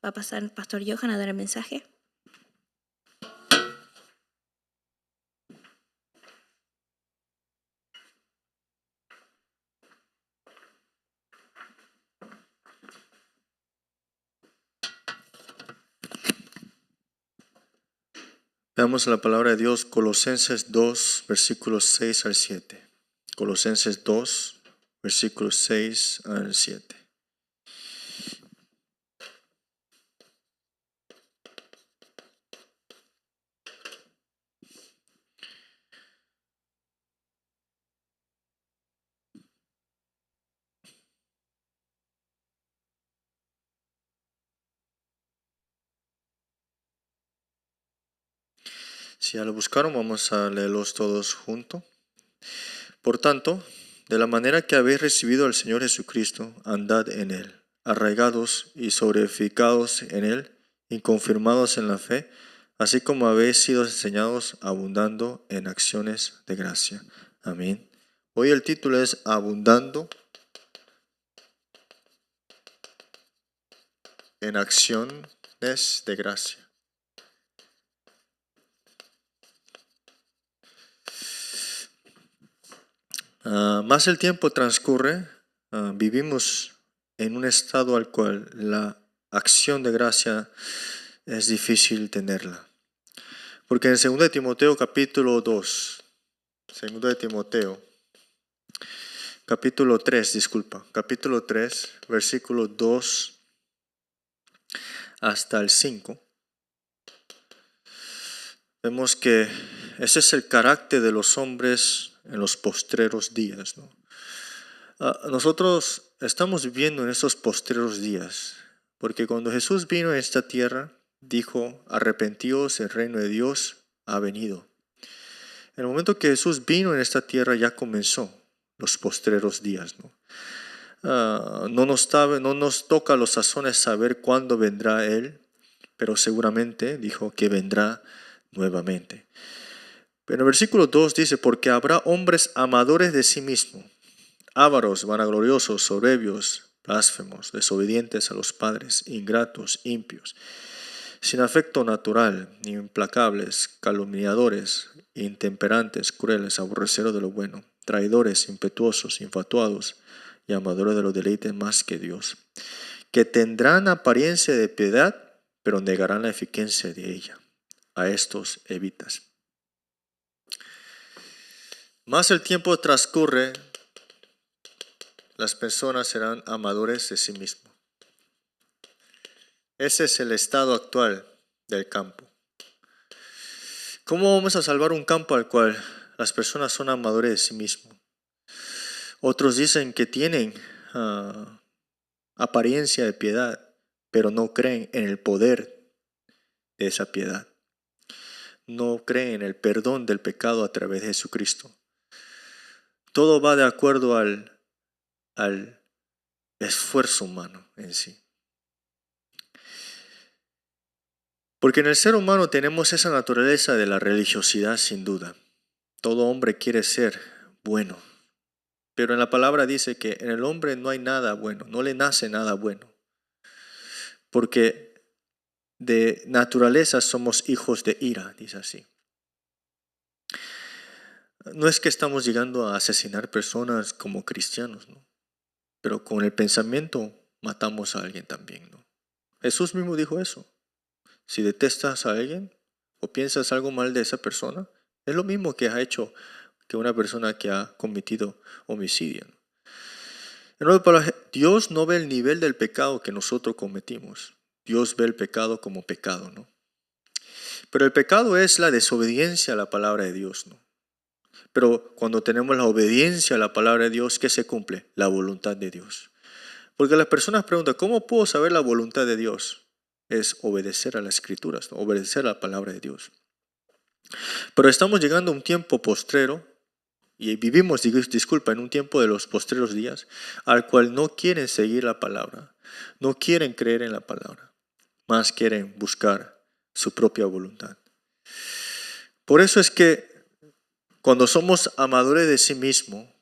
Va a pasar el pastor Johan a dar el mensaje. Veamos la palabra de Dios, Colosenses 2, versículos 6 al 7. Colosenses 2, versículos 6 al 7. Si ya lo buscaron, vamos a leerlos todos juntos. Por tanto, de la manera que habéis recibido al Señor Jesucristo, andad en Él, arraigados y sobreedificados en Él, y confirmados en la fe, así como habéis sido enseñados, abundando en acciones de gracia. Amén. Hoy el título es Abundando en acciones de gracia. Más el tiempo transcurre, vivimos en un estado al cual la acción de gracia es difícil tenerla. Porque en 2 de Timoteo capítulo 2, 2 de Timoteo capítulo 3, capítulo 3, versículo 2 hasta el 5, vemos que ese es el carácter de los hombres en los postreros días, ¿no? Nosotros estamos viviendo en estos postreros días, porque cuando Jesús vino a esta tierra, dijo, arrepentíos, el reino de Dios ha venido. En el momento que Jesús vino en esta tierra ya comenzó los postreros días, ¿no? No nos toca a los sazones saber cuándo vendrá Él, pero seguramente dijo que vendrá nuevamente. Pero en el versículo 2 dice, porque habrá hombres amadores de sí mismos, ávaros, vanagloriosos, soberbios, blasfemos, desobedientes a los padres, ingratos, impios, sin afecto natural, implacables, calumniadores, intemperantes, crueles, aborrecedores de lo bueno, traidores, impetuosos, infatuados y amadores de los deleites más que Dios, que tendrán apariencia de piedad, pero negarán la eficacia de ella. A estos evitas. Más el tiempo transcurre, las personas serán amadores de sí mismos. Ese es el estado actual del campo. ¿Cómo vamos a salvar un campo al cual las personas son amadores de sí mismos? Otros dicen que tienen apariencia de piedad, pero no creen en el poder de esa piedad. No creen en el perdón del pecado a través de Jesucristo. Todo va de acuerdo al esfuerzo humano en sí. Porque en el ser humano tenemos esa naturaleza de la religiosidad sin duda. Todo hombre quiere ser bueno. Pero en la palabra dice que en el hombre no hay nada bueno, no le nace nada bueno. Porque de naturaleza somos hijos de ira, dice así. No es que estamos llegando a asesinar personas como cristianos, ¿no? Pero con el pensamiento matamos a alguien también, ¿no? Jesús mismo dijo eso. Si detestas a alguien o piensas algo mal de esa persona, es lo mismo que ha hecho que una persona que ha cometido homicidio, ¿no? En otras palabras, Dios no ve el nivel del pecado que nosotros cometimos. Dios ve el pecado como pecado, ¿no? Pero el pecado es la desobediencia a la palabra de Dios, ¿no? Pero cuando tenemos la obediencia a la palabra de Dios, ¿qué se cumple? La voluntad de Dios. Porque las personas preguntan, ¿cómo puedo saber la voluntad de Dios? Es obedecer a las escrituras, ¿no? Obedecer a la palabra de Dios. Pero estamos llegando a un tiempo postrero, y vivimos, en un tiempo de los postreros días, al cual no quieren seguir la palabra, no quieren creer en la palabra, más quieren buscar su propia voluntad. Por eso es que cuando somos amadores de sí mismo,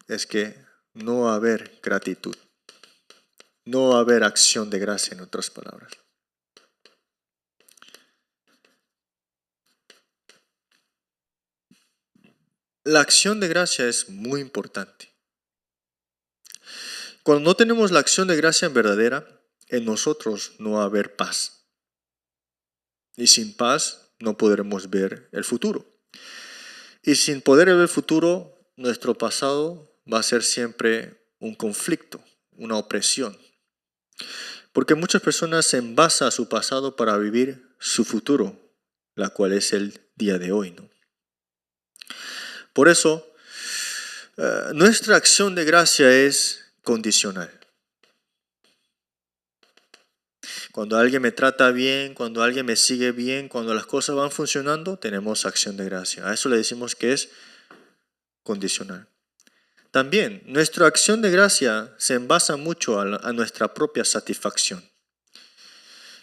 es que no va a haber gratitud, no va a haber acción de gracia, en otras palabras. la acción de gracia es muy importante. Cuando no tenemos la acción de gracia verdadera, en nosotros no va a haber paz. Y sin paz no podremos ver el futuro. Y sin poder ver el futuro, nuestro pasado va a ser siempre un conflicto, una opresión. Porque muchas personas se envasan a su pasado para vivir su futuro, la cual es el día de hoy, ¿no? Por eso, nuestra acción de gracia es condicional. Cuando alguien me trata bien, cuando alguien me sigue bien, cuando las cosas van funcionando, tenemos acción de gracia. A eso le decimos que es condicional. También, nuestra acción de gracia se envasa mucho a nuestra propia satisfacción.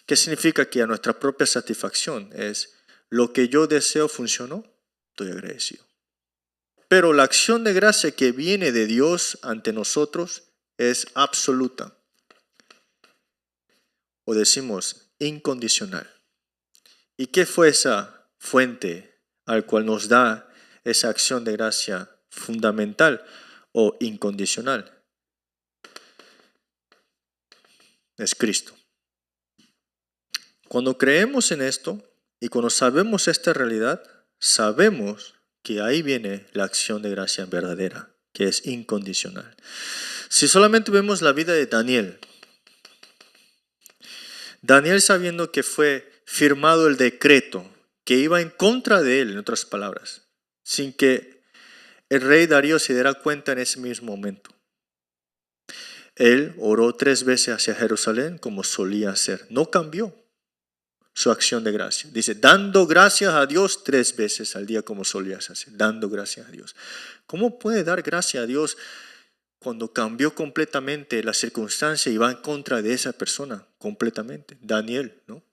¿Qué significa que a nuestra propia satisfacción? Es lo que yo deseo funcionó, estoy agradecido. Pero la acción de gracia que viene de Dios ante nosotros es absoluta. O decimos incondicional. ¿Y qué fue esa fuente al cual nos da esa acción de gracia fundamental o incondicional? Es Cristo. Cuando creemos en esto y cuando sabemos esta realidad, sabemos que ahí viene la acción de gracia verdadera, que es incondicional. Si solamente vemos la vida de Daniel sabiendo que fue firmado el decreto que iba en contra de él, en otras palabras, sin que el rey Darío se diera cuenta en ese mismo momento. Él oró 3 veces hacia Jerusalén como solía hacer. No cambió su acción de gracia. Dice, dando gracias a Dios 3 veces al día como solías hacer. Dando gracias a Dios. ¿Cómo puede dar gracias a Dios cuando cambió completamente la circunstancia y va en contra de esa persona completamente? Daniel, ¿no?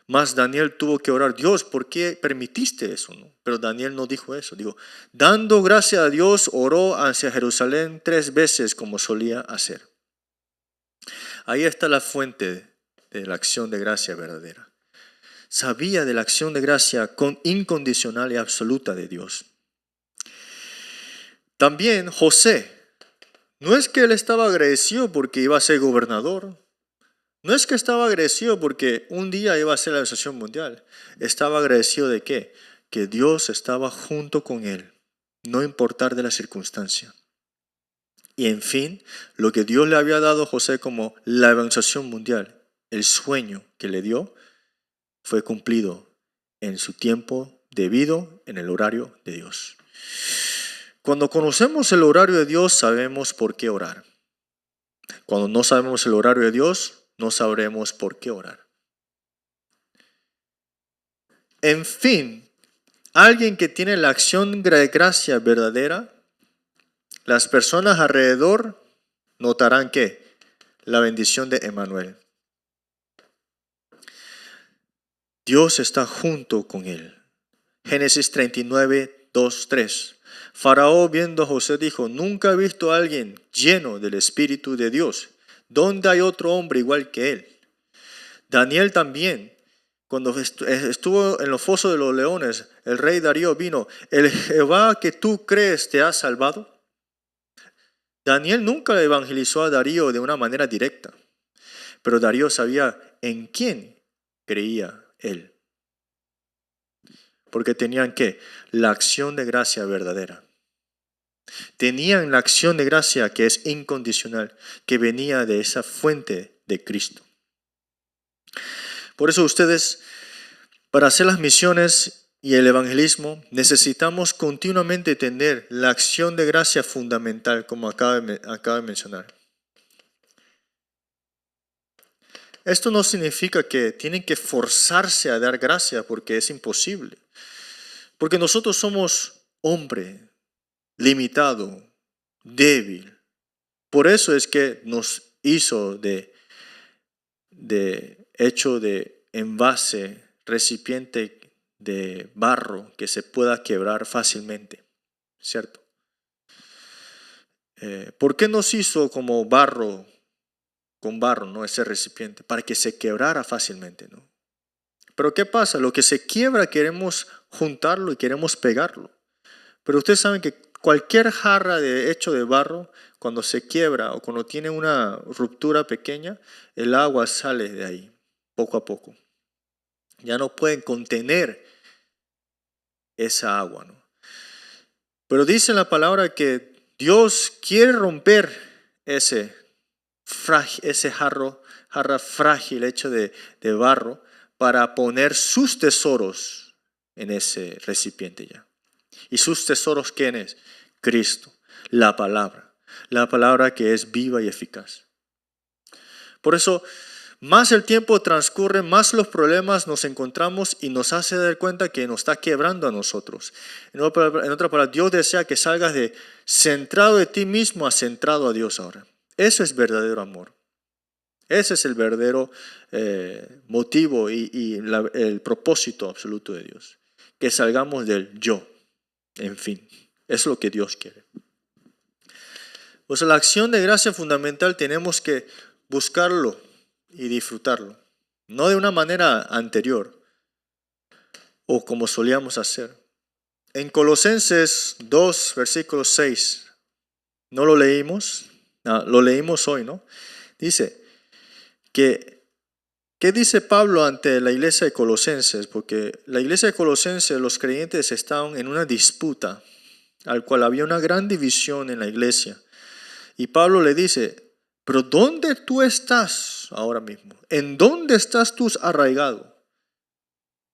Más Daniel tuvo que orar, Dios, ¿por qué permitiste eso? ¿No? Pero Daniel no dijo eso. Dijo, dando gracias a Dios, oró hacia Jerusalén 3 veces como solía hacer. Ahí está la fuente de la acción de gracia verdadera. Sabía de la acción de gracia incondicional y absoluta de Dios. También José, no es que él estaba agradecido porque iba a ser gobernador. No es que estaba agradecido porque un día iba a ser la organización mundial. Estaba agradecido de qué? Que Dios estaba junto con él, no importar de la circunstancia. Y en fin, lo que Dios le había dado a José como la organización mundial, el sueño que le dio, fue cumplido en su tiempo debido, en el horario de Dios. Cuando conocemos el horario de Dios, sabemos por qué orar. Cuando no sabemos el horario de Dios, no sabremos por qué orar. En fin, alguien que tiene la acción de gracia verdadera, las personas alrededor notarán que la bendición de Emmanuel. Dios está junto con él. Génesis 39, 2, 3. Faraón viendo a José dijo, nunca he visto a alguien lleno del Espíritu de Dios. ¿Dónde hay otro hombre igual que él? Daniel también, cuando estuvo en los fosos de los leones, el rey Darío vino, ¿el Jehová que tú crees te ha salvado? Daniel nunca evangelizó a Darío de una manera directa, pero Darío sabía en quién creía él. Porque tenían ¿qué? La acción de gracia verdadera. Tenían la acción de gracia que es incondicional, que venía de esa fuente de Cristo. Por eso ustedes, para hacer las misiones y el evangelismo, necesitamos continuamente tener la acción de gracia fundamental, como acabo de mencionar. Esto no significa que tienen que forzarse a dar gracia porque es imposible. Porque nosotros somos hombre, limitado, débil. Por eso es que nos hizo hecho de envase, recipiente de barro que se pueda quebrar fácilmente, ¿cierto? ¿Por qué nos hizo como barro, con barro, no ese recipiente? Para que se quebrara fácilmente, ¿no? Pero ¿qué pasa? Lo que se quiebra queremos juntarlo y queremos pegarlo. Pero ustedes saben que cualquier jarra hecho de barro, cuando se quiebra o cuando tiene una ruptura pequeña, el agua sale de ahí, poco a poco. Ya no pueden contener esa agua, ¿no? Pero dice la palabra que Dios quiere romper ese jarra frágil hecho de barro para poner sus tesoros en ese recipiente ya. ¿Y sus tesoros quién es? Cristo, la palabra que es viva y eficaz. Por eso, más el tiempo transcurre, más los problemas nos encontramos y nos hace dar cuenta que nos está quebrando a nosotros. En otra palabra, Dios desea que salgas de centrado de ti mismo a centrado a Dios ahora. Eso es verdadero amor. Ese es el verdadero motivo y el propósito absoluto de Dios. Que salgamos del yo. En fin, es lo que Dios quiere. Pues la acción de gracia fundamental tenemos que buscarlo y disfrutarlo. No de una manera anterior o como solíamos hacer. En Colosenses 2, versículo 6, ¿no lo leímos? Lo leímos hoy, ¿no? Dice que, ¿qué dice Pablo ante la iglesia de Colosenses? Porque la iglesia de Colosenses, los creyentes estaban en una disputa, al cual había una gran división en la iglesia. Y Pablo le dice, pero ¿dónde tú estás ahora mismo? ¿En dónde estás tú arraigado?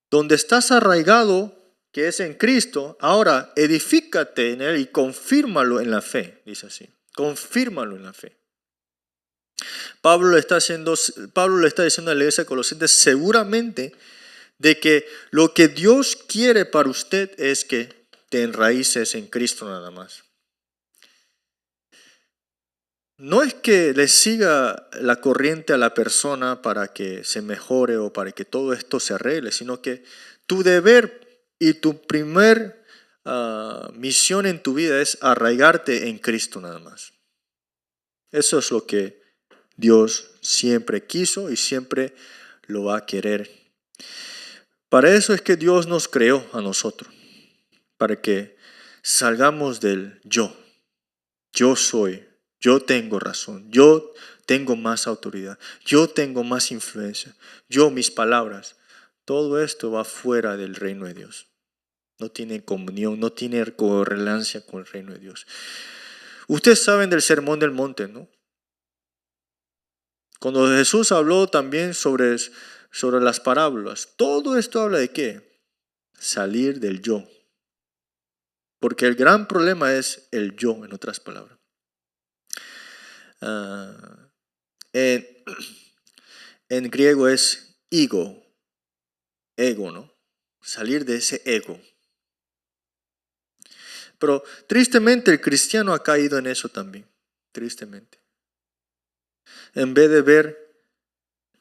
Donde estás arraigado, que es en Cristo, ahora edifícate en Él y confírmalo en la fe, dice así. Confírmalo en la fe. Pablo le está diciendo a la iglesia de Colosenses seguramente de que lo que Dios quiere para usted es que te enraíces en Cristo nada más. No es que le siga la corriente a la persona para que se mejore o para que todo esto se arregle, sino que tu deber y tu primer misión en tu vida es arraigarte en Cristo nada más. Eso es lo que Dios siempre quiso y siempre lo va a querer. Para eso es que Dios nos creó a nosotros, para que salgamos del yo. Yo soy. Yo tengo razón, yo tengo más autoridad, yo tengo más influencia, yo mis palabras. Todo esto va fuera del reino de Dios. No tiene comunión, no tiene correlación con el reino de Dios. Ustedes saben del sermón del monte, ¿no? Cuando Jesús habló también sobre las parábolas, todo esto habla de ¿qué? Salir del yo. Porque el gran problema es el yo, en otras palabras. En griego es ego, ¿no? Salir de ese ego. Pero tristemente el cristiano ha caído en eso también, tristemente. En vez de ver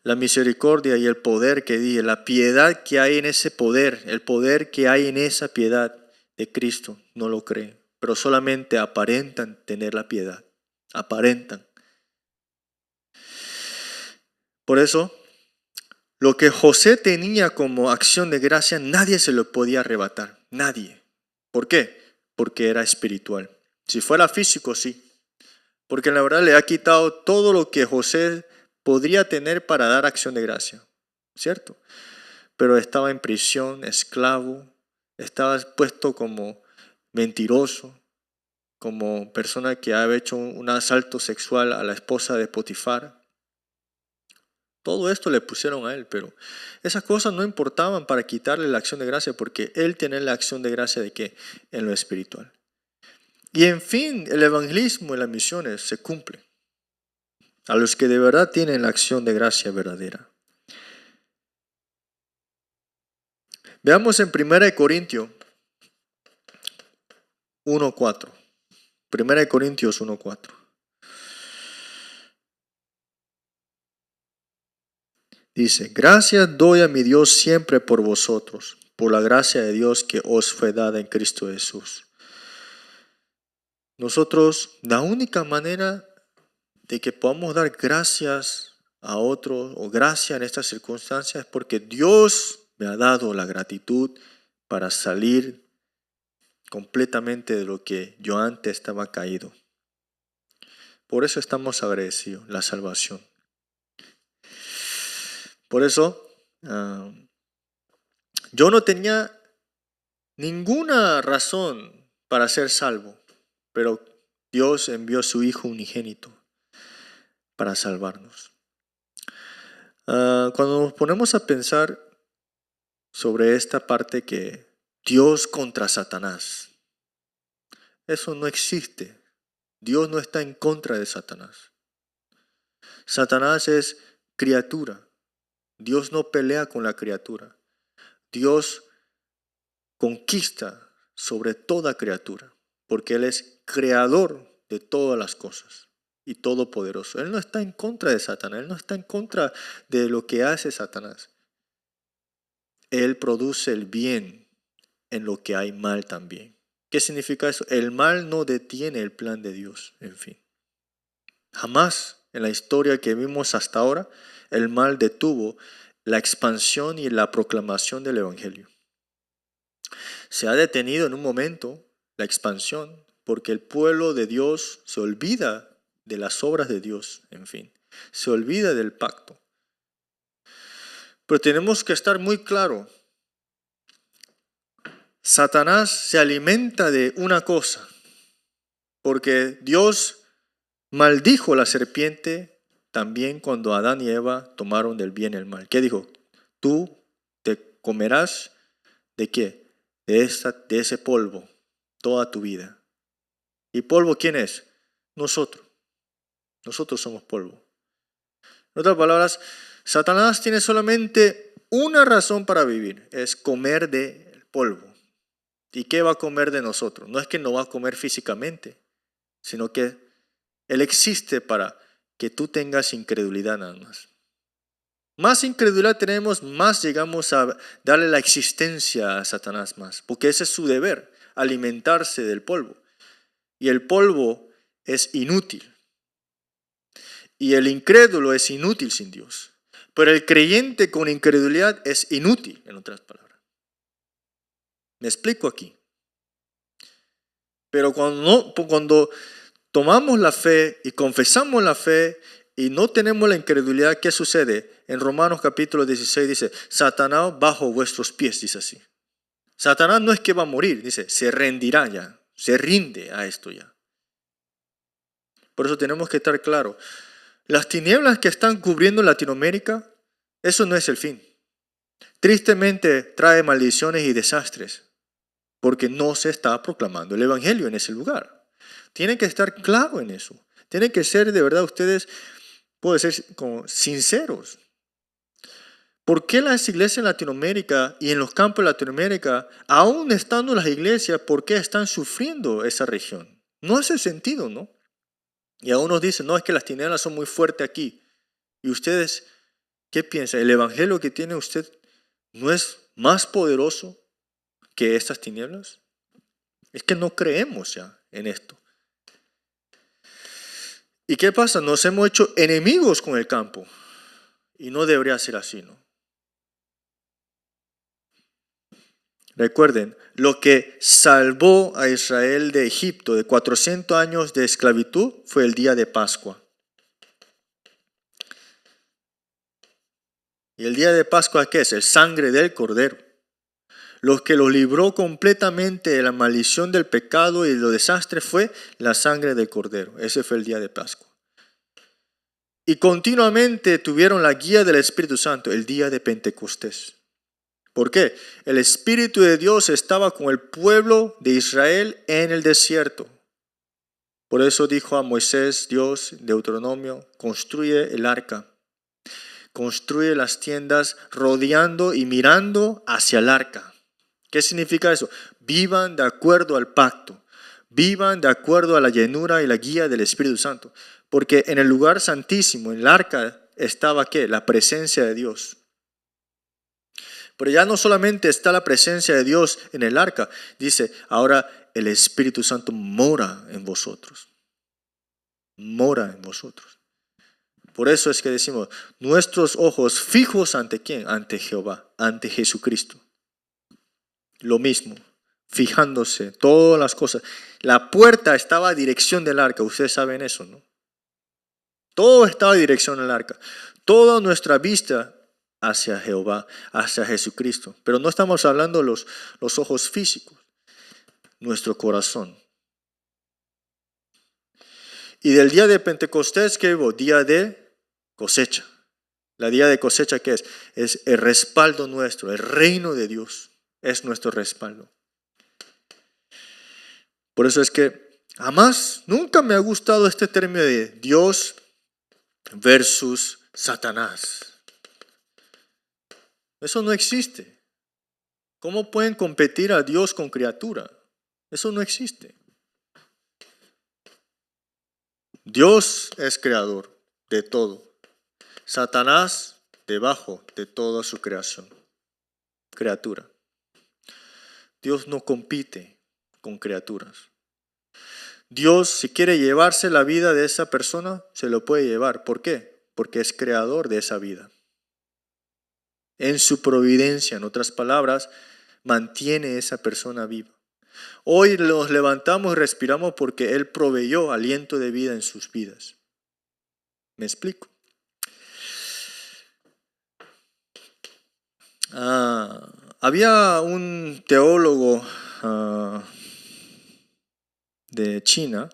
la misericordia y el poder que dije, la piedad que hay en ese poder, el poder que hay en esa piedad de Cristo, no lo creen, pero solamente aparentan tener la piedad, aparentan. Por eso, lo que José tenía como acción de gracia, nadie se lo podía arrebatar. Nadie. ¿Por qué? Porque era espiritual. Si fuera físico, sí. Porque la verdad le ha quitado todo lo que José podría tener para dar acción de gracia. ¿Cierto? Pero estaba en prisión, esclavo. Estaba puesto como mentiroso. Como persona que había hecho un asalto sexual a la esposa de Potifar. Todo esto le pusieron a él, pero esas cosas no importaban para quitarle la acción de gracia, porque él tenía la acción de gracia de ¿qué? En lo espiritual. Y en fin, el evangelismo y las misiones se cumplen a los que de verdad tienen la acción de gracia verdadera. Veamos en 1 Corintios 1:4. 1 Corintios 1:4. Dice, gracias doy a mi Dios siempre por vosotros, por la gracia de Dios que os fue dada en Cristo Jesús. Nosotros, la única manera de que podamos dar gracias a otros o gracia en estas circunstancias es porque Dios me ha dado la gratitud para salir completamente de lo que yo antes estaba caído. Por eso estamos agradecidos, la salvación. Por eso yo no tenía ninguna razón para ser salvo, pero Dios envió a su Hijo unigénito para salvarnos. Cuando nos ponemos a pensar sobre esta parte que Dios contra Satanás, eso no existe. Dios no está en contra de Satanás. Satanás es criatura. Dios no pelea con la criatura. Dios conquista sobre toda criatura, porque Él es creador de todas las cosas y todopoderoso. Él no está en contra de Satanás, Él no está en contra de lo que hace Satanás. Él produce el bien en lo que hay mal también. ¿Qué significa eso? El mal no detiene el plan de Dios, en fin. Jamás en la historia que vimos hasta ahora, el mal detuvo la expansión y la proclamación del Evangelio. Se ha detenido en un momento la expansión porque el pueblo de Dios se olvida de las obras de Dios, en fin, se olvida del pacto. Pero tenemos que estar muy claro. Satanás se alimenta de una cosa, porque Dios maldijo a la serpiente también cuando Adán y Eva tomaron del bien y el mal. ¿Qué dijo? Tú te comerás ¿de qué? De ese polvo toda tu vida. ¿Y polvo quién es? Nosotros. Nosotros somos polvo. En otras palabras, Satanás tiene solamente una razón para vivir, es comer del polvo. ¿Y qué va a comer de nosotros? No es que no va a comer físicamente, sino que Él existe para que tú tengas incredulidad nada más. Más incredulidad tenemos, más llegamos a darle la existencia a Satanás más, porque ese es su deber, alimentarse del polvo. Y el polvo es inútil. Y el incrédulo es inútil sin Dios. Pero el creyente con incredulidad es inútil, en otras palabras. Me explico aquí. Pero cuando tomamos la fe y confesamos la fe y no tenemos la incredulidad, ¿qué sucede? En Romanos capítulo 16 dice, Satanás bajo vuestros pies, dice así. Satanás no es que va a morir, dice, se rendirá ya, se rinde a esto ya. Por eso tenemos que estar claros. Las tinieblas que están cubriendo Latinoamérica, eso no es el fin. Tristemente trae maldiciones y desastres, porque no se está proclamando el Evangelio en ese lugar. Tienen que estar claros en eso. Tienen que ser de verdad ustedes, pueden ser como sinceros. ¿Por qué las iglesias en Latinoamérica y en los campos de Latinoamérica, aún estando las iglesias, por qué están sufriendo esa región? No hace sentido, ¿no? Y aún nos dicen, no, es que las tinieblas son muy fuertes aquí. ¿Y ustedes qué piensan? ¿El evangelio que tiene usted no es más poderoso que estas tinieblas? Es que no creemos ya en esto. ¿Y qué pasa? Nos hemos hecho enemigos con el campo. Y no debería ser así, ¿no? Recuerden, lo que salvó a Israel de Egipto de 400 años de esclavitud fue el día de Pascua. ¿Y el día de Pascua qué es? El sangre del Cordero. Lo que los libró completamente de la maldición del pecado y de los desastres fue la sangre del Cordero. Ese fue el día de Pascua. Y continuamente tuvieron la guía del Espíritu Santo el día de Pentecostés. ¿Por qué? El Espíritu de Dios estaba con el pueblo de Israel en el desierto. Por eso dijo a Moisés, Dios, Deuteronomio, construye el arca. Construye las tiendas rodeando y mirando hacia el arca. ¿Qué significa eso? Vivan de acuerdo al pacto. Vivan de acuerdo a la llenura y la guía del Espíritu Santo. Porque en el lugar santísimo, en el arca, estaba ¿qué? La presencia de Dios. Pero ya no solamente está la presencia de Dios en el arca, dice, ahora el Espíritu Santo mora en vosotros. Mora en vosotros. Por eso es que decimos, nuestros ojos fijos ante ¿quién? Ante Jehová, ante Jesucristo. Lo mismo, fijándose, todas las cosas. La puerta estaba a dirección del arca, ustedes saben eso, ¿no? Todo estaba a dirección del arca. Toda nuestra vista hacia Jehová, hacia Jesucristo. Pero no estamos hablando los ojos físicos, nuestro corazón. Y del día de Pentecostés, ¿qué hubo? Día de cosecha. La día de cosecha, ¿qué es? Es el respaldo nuestro, el reino de Dios es nuestro respaldo. Por eso es que jamás, nunca me ha gustado este término de Dios versus Satanás. Eso no existe. ¿Cómo pueden competir a Dios con criatura? Eso no existe. Dios es creador de todo. Satanás debajo de toda su creación. Criatura. Dios no compite con criaturas. Dios, si quiere llevarse la vida de esa persona, se lo puede llevar. ¿Por qué? Porque es creador de esa vida. En su providencia, en otras palabras, mantiene esa persona viva. Hoy nos levantamos y respiramos porque Él proveyó aliento de vida en sus vidas. ¿Me explico? Había un teólogo de China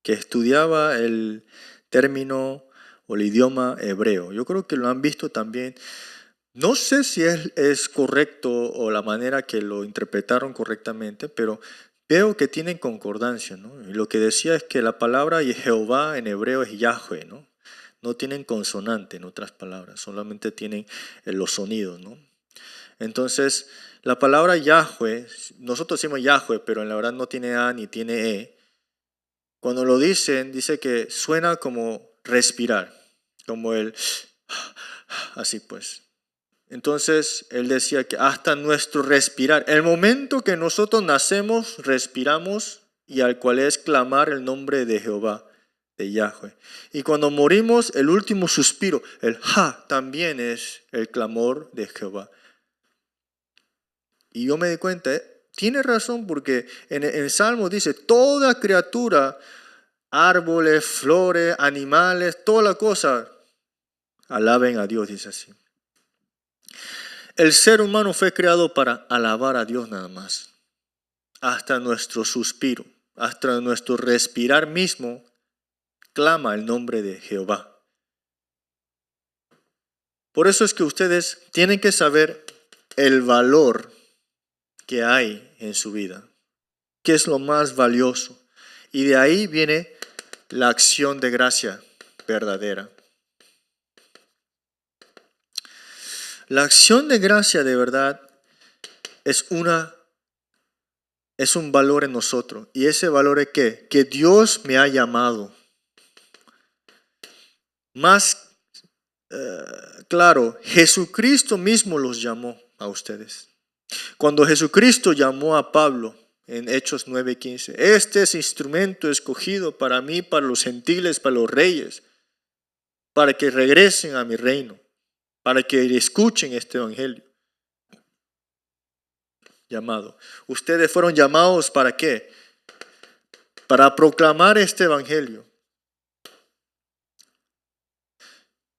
que estudiaba el término o el idioma hebreo. Yo creo que lo han visto también. No sé si es correcto o la manera que lo interpretaron correctamente, pero veo que tienen concordancia, ¿no? Y lo que decía es que la palabra Jehová en hebreo es Yahweh, ¿no? No tienen consonante, en otras palabras, solamente tienen los sonidos, ¿no? Entonces, la palabra Yahweh, nosotros decimos Yahweh, pero en la verdad no tiene A ni tiene E. Cuando lo dicen, dice que suena como respirar, como el así pues. Entonces, él decía que hasta nuestro respirar, el momento que nosotros nacemos, respiramos y al cual es clamar el nombre de Jehová, de Yahweh. Y cuando morimos, el último suspiro, el también es el clamor de Jehová. Y yo me di cuenta, tiene razón porque en el Salmo dice, toda criatura, árboles, flores, animales, toda la cosa, alaben a Dios, dice así. El ser humano fue creado para alabar a Dios nada más. Hasta nuestro suspiro, hasta nuestro respirar mismo, clama el nombre de Jehová. Por eso es que ustedes tienen que saber el valor que hay en su vida, qué es lo más valioso. Y de ahí viene la acción de gracia verdadera. La acción de gracia de verdad es un valor en nosotros. ¿Y ese valor es qué? Que Dios me ha llamado. Más claro, Jesucristo mismo los llamó a ustedes. Cuando Jesucristo llamó a Pablo en Hechos 9:15, este es instrumento escogido para mí, para los gentiles, para los reyes, para que regresen a mi reino, para que escuchen este evangelio. Llamado. Ustedes fueron llamados ¿para qué? Para proclamar este evangelio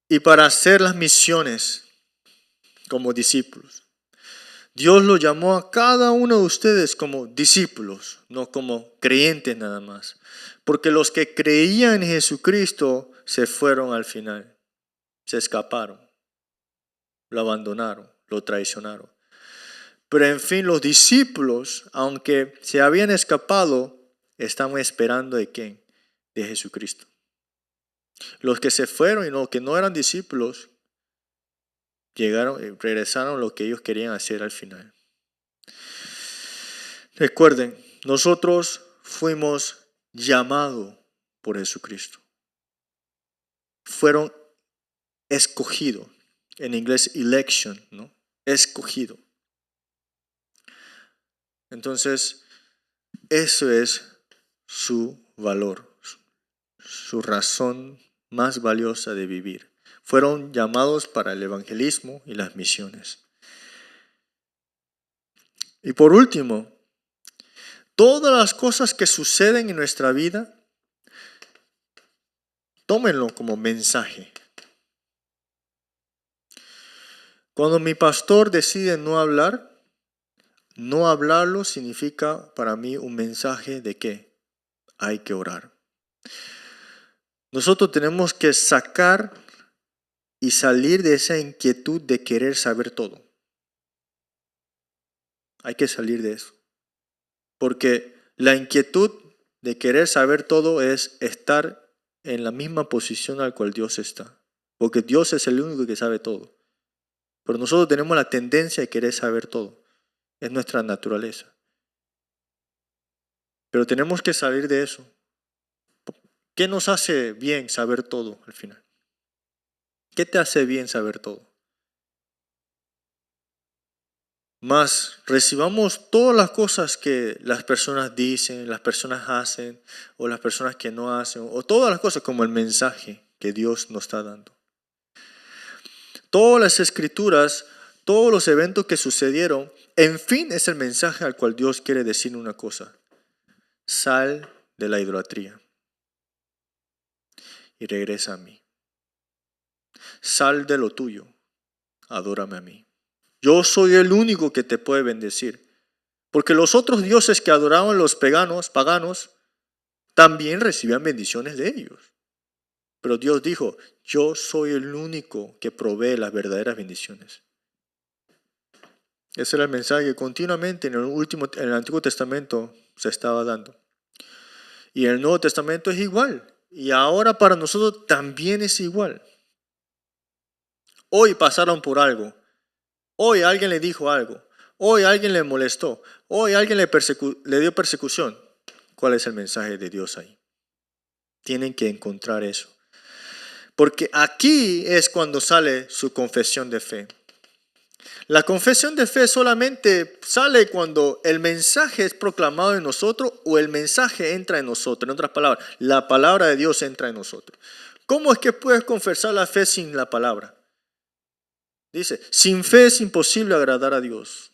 y para hacer las misiones como discípulos. Dios lo llamó a cada uno de ustedes como discípulos, no como creyentes nada más. Porque los que creían en Jesucristo se fueron al final, se escaparon, lo abandonaron, lo traicionaron. Pero en fin, los discípulos, aunque se habían escapado, estaban esperando ¿de quién? De Jesucristo. Los que se fueron y los que no eran discípulos, regresaron a lo que ellos querían hacer al final. Recuerden, nosotros fuimos llamados por Jesucristo. Fueron escogidos. En inglés, election, ¿no? Escogido. Entonces, eso es su valor, su razón más valiosa de vivir. Fueron llamados para el evangelismo y las misiones. Y por último, todas las cosas que suceden en nuestra vida, tómenlo como mensaje. Cuando mi pastor decide no hablarlo significa para mí un mensaje de que hay que orar. Nosotros tenemos que sacar y salir de esa inquietud de querer saber todo. Hay que salir de eso. Porque la inquietud de querer saber todo es estar en la misma posición al cual Dios está. Porque Dios es el único que sabe todo. Pero nosotros tenemos la tendencia de querer saber todo. Es nuestra naturaleza. Pero tenemos que salir de eso. ¿Qué nos hace bien saber todo al final? ¿Qué te hace bien saber todo? Más recibamos todas las cosas que las personas dicen, las personas hacen, o las personas que no hacen, o todas las cosas como el mensaje que Dios nos está dando. Todas las escrituras, todos los eventos que sucedieron, en fin es el mensaje al cual Dios quiere decir una cosa. Sal de la idolatría y regresa a mí. Sal de lo tuyo, adórame a mí. Yo soy el único que te puede bendecir. Porque los otros dioses que adoraban los paganos, también recibían bendiciones de ellos. Pero Dios dijo, yo soy el único que provee las verdaderas bendiciones. Ese era el mensaje que continuamente en el Antiguo Testamento se estaba dando. Y el Nuevo Testamento es igual. Y ahora para nosotros también es igual. Hoy pasaron por algo. Hoy alguien le dijo algo. Hoy alguien le molestó. Hoy alguien le dio persecución. ¿Cuál es el mensaje de Dios ahí? Tienen que encontrar eso. Porque aquí es cuando sale su confesión de fe. La confesión de fe solamente sale cuando el mensaje es proclamado en nosotros o el mensaje entra en nosotros. En otras palabras, la palabra de Dios entra en nosotros. ¿Cómo es que puedes confesar la fe sin la palabra? Dice, sin fe es imposible agradar a Dios.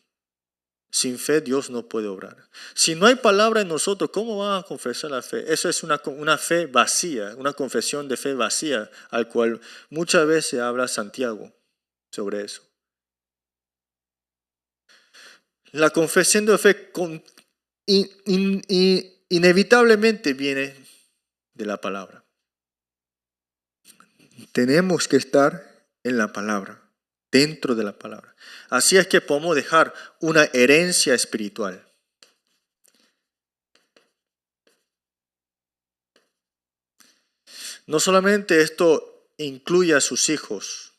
Sin fe Dios no puede obrar. Si no hay palabra en nosotros, ¿cómo van a confesar la fe? Eso es una fe vacía, una confesión de fe vacía, al cual muchas veces habla Santiago sobre eso. La confesión de fe inevitablemente viene de la palabra. Tenemos que estar en la palabra, dentro de la palabra. Así es que podemos dejar una herencia espiritual. No solamente esto incluye a sus hijos,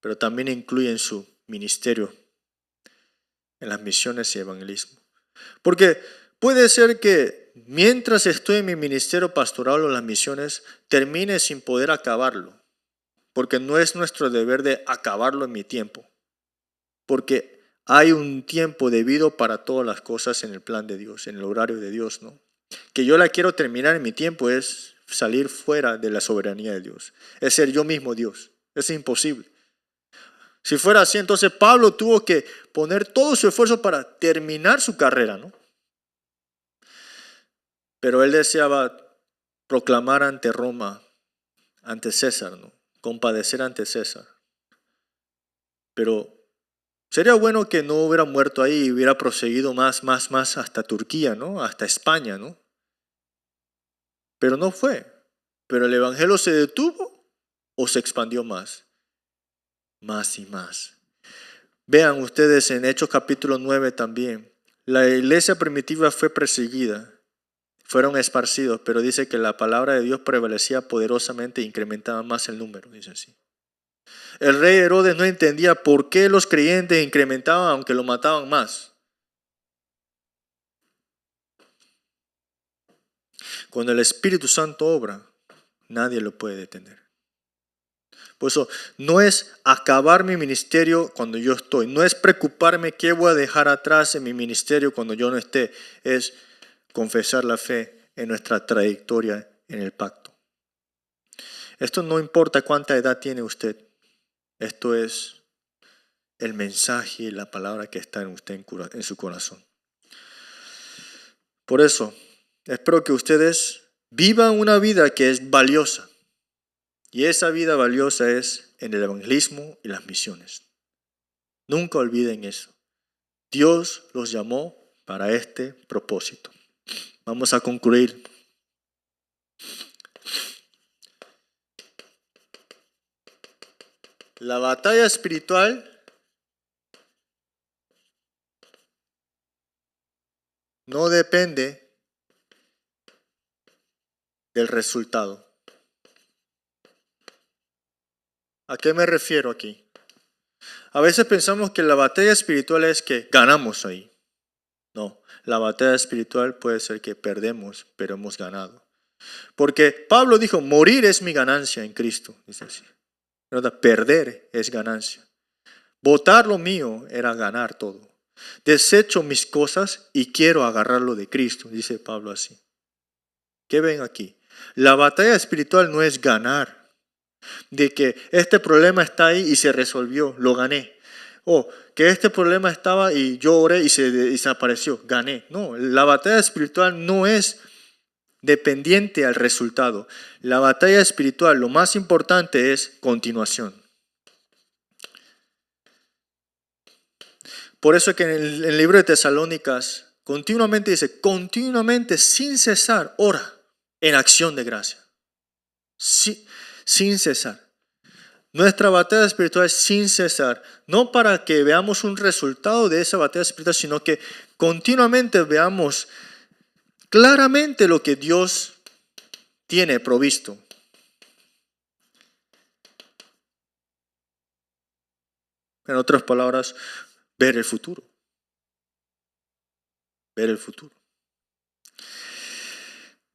pero también incluye en su ministerio, en las misiones y evangelismo. Porque puede ser que mientras estoy en mi ministerio pastoral o en las misiones, termine sin poder acabarlo. Porque no es nuestro deber de acabarlo en mi tiempo. Porque hay un tiempo debido para todas las cosas en el plan de Dios, en el horario de Dios, ¿no? Que yo la quiero terminar en mi tiempo es salir fuera de la soberanía de Dios. Es ser yo mismo Dios. Es imposible. Si fuera así, entonces Pablo tuvo que poner todo su esfuerzo para terminar su carrera, ¿no? Pero él deseaba proclamar ante Roma, ante César, ¿no? Compadecer ante César. Pero sería bueno que no hubiera muerto ahí y hubiera proseguido más hasta Turquía, ¿no? Hasta España, ¿no? Pero no fue. Pero el evangelio se detuvo o se expandió más. Más y más. Vean ustedes en Hechos capítulo 9 también. La iglesia primitiva fue perseguida. Fueron esparcidos, pero dice que la palabra de Dios prevalecía poderosamente e incrementaba más el número, dice así. El rey Herodes no entendía por qué los creyentes incrementaban aunque lo mataban más. Cuando el Espíritu Santo obra, nadie lo puede detener. Por eso, no es acabar mi ministerio cuando yo estoy. No es preocuparme qué voy a dejar atrás en mi ministerio cuando yo no esté. Es confesar la fe en nuestra trayectoria en el pacto. Esto no importa cuánta edad tiene usted. Esto es el mensaje y la palabra que está en usted, en su corazón. Por eso, espero que ustedes vivan una vida que es valiosa. Y esa vida valiosa es en el evangelismo y las misiones. Nunca olviden eso. Dios los llamó para este propósito. Vamos a concluir. La batalla espiritual no depende del resultado. ¿A qué me refiero aquí? A veces pensamos que la batalla espiritual es que ganamos ahí. No, la batalla espiritual puede ser que perdemos, pero hemos ganado. Porque Pablo dijo, morir es mi ganancia en Cristo. Dice así. Perder es ganancia. Botar lo mío era ganar todo. Desecho mis cosas y quiero agarrarlo de Cristo, dice Pablo así. ¿Qué ven aquí? La batalla espiritual no es ganar. De que este problema está ahí y se resolvió, lo gané. O que este problema estaba y yo oré y se desapareció, gané. No, la batalla espiritual no es dependiente al resultado. La batalla espiritual, lo más importante es continuación. Por eso que en el libro de Tesalónicas continuamente dice, continuamente sin cesar, ora en acción de gracia. Sin cesar. Nuestra batalla espiritual es sin cesar, no para que veamos un resultado de esa batalla espiritual, sino que continuamente veamos claramente lo que Dios tiene provisto. En otras palabras, ver el futuro. Ver el futuro.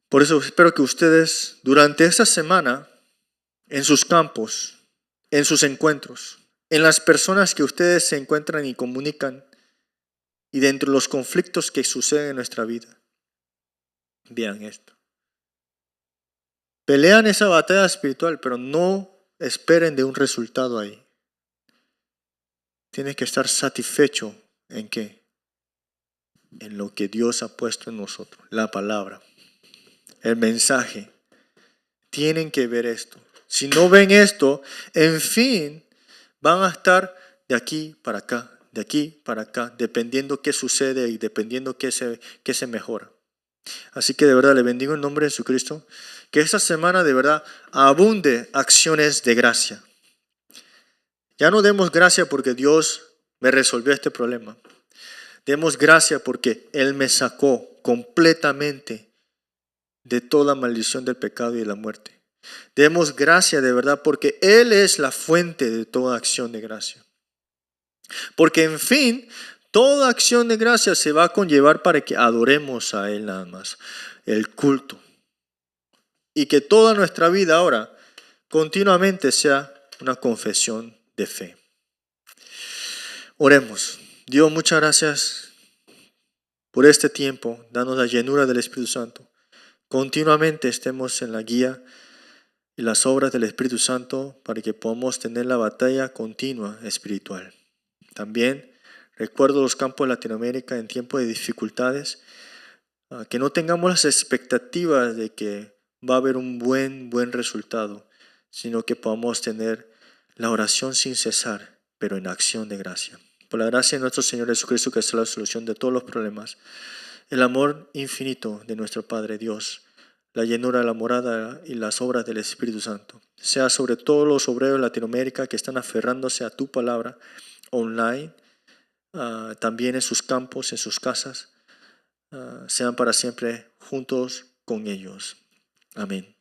Por eso espero que ustedes durante esta semana, en sus campos, en sus encuentros, en las personas que ustedes se encuentran y comunican, y dentro de los conflictos que suceden en nuestra vida, vean esto. Pelean esa batalla espiritual, pero no esperen de un resultado ahí. Tienes que estar satisfecho en qué? En lo que Dios ha puesto en nosotros, la palabra, el mensaje. Tienen que ver esto. Si no ven esto, en fin, van a estar de aquí para acá, de aquí para acá, dependiendo qué sucede y dependiendo qué se mejora. Así que de verdad le bendigo en nombre de Jesucristo. Que esta semana de verdad abunde acciones de gracia. Ya no demos gracia porque Dios me resolvió este problema. Demos gracia porque Él me sacó completamente de toda maldición del pecado y de la muerte. Demos gracia de verdad porque Él es la fuente de toda acción de gracia. Porque en fin, toda acción de gracia se va a conllevar para que adoremos a Él nada más. El culto. Y que toda nuestra vida ahora continuamente sea una confesión de fe. Oremos. Dios, muchas gracias por este tiempo, danos la llenura del Espíritu Santo. Continuamente estemos en la guía y las obras del Espíritu Santo para que podamos tener la batalla continua espiritual. También recuerdo los campos de Latinoamérica en tiempos de dificultades, que no tengamos las expectativas de que va a haber un buen resultado, sino que podamos tener la oración sin cesar, pero en acción de gracia. Por la gracia de nuestro Señor Jesucristo, que es la solución de todos los problemas, el amor infinito de nuestro Padre Dios, la llenura de la morada y las obras del Espíritu Santo, sea sobre todos los obreros de Latinoamérica que están aferrándose a tu palabra online, también en sus campos, en sus casas, sean para siempre juntos con ellos. Amén.